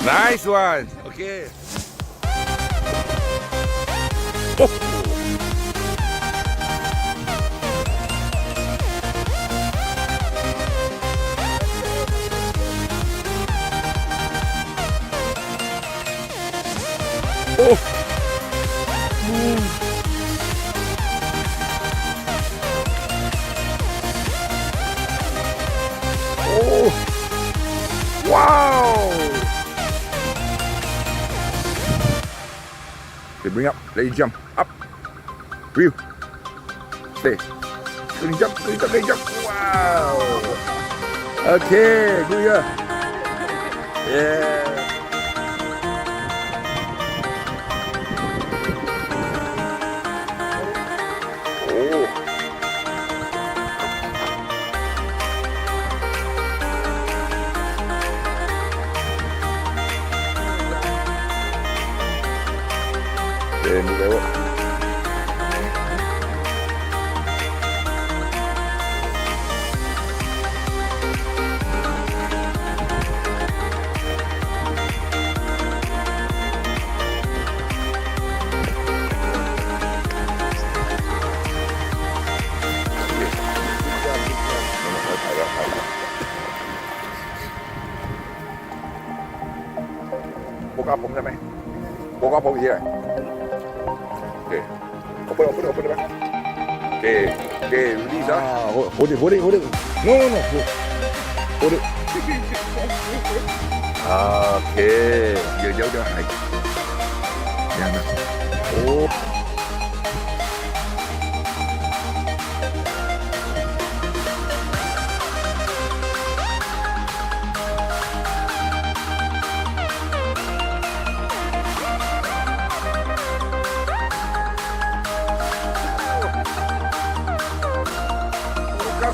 Nice one. Okay. Oh. Oh. Wow. Okay, bring up. Let it jump. Up. Wheel. Stay. Let it jump. Let it jump. Let it jump. Wow. Okay. Good here. Yeah. Oh. Okay, move over. Woke up ผมได้ไหม Woke up ผมอีกทีหน่อย Okay. Open it back. Okay, release, huh? Hold it. No. Hold it. Okay. เดี๋ยวหายยังนะโอ้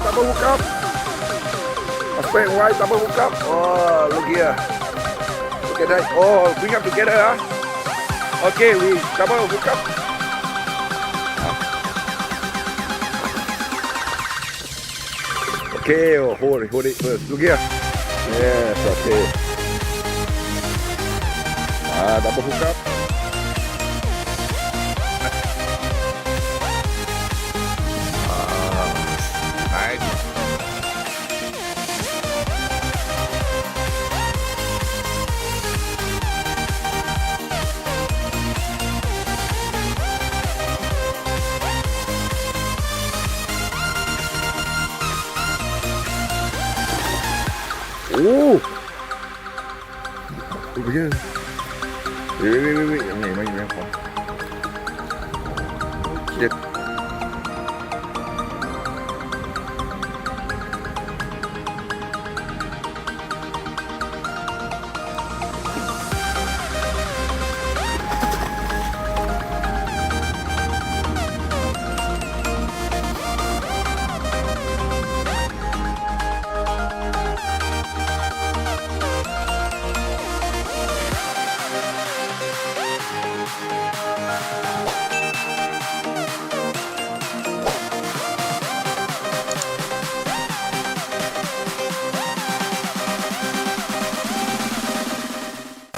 double hook up. Aspect wide double hook up. Oh, look here. Look at that. Oh, bring up together, huh? Okay, we double hook up. Okay, oh, hold it first. Look here. Yes, okay. Double hook up. Oh, over here. Wait. Yang ni, main. Shit.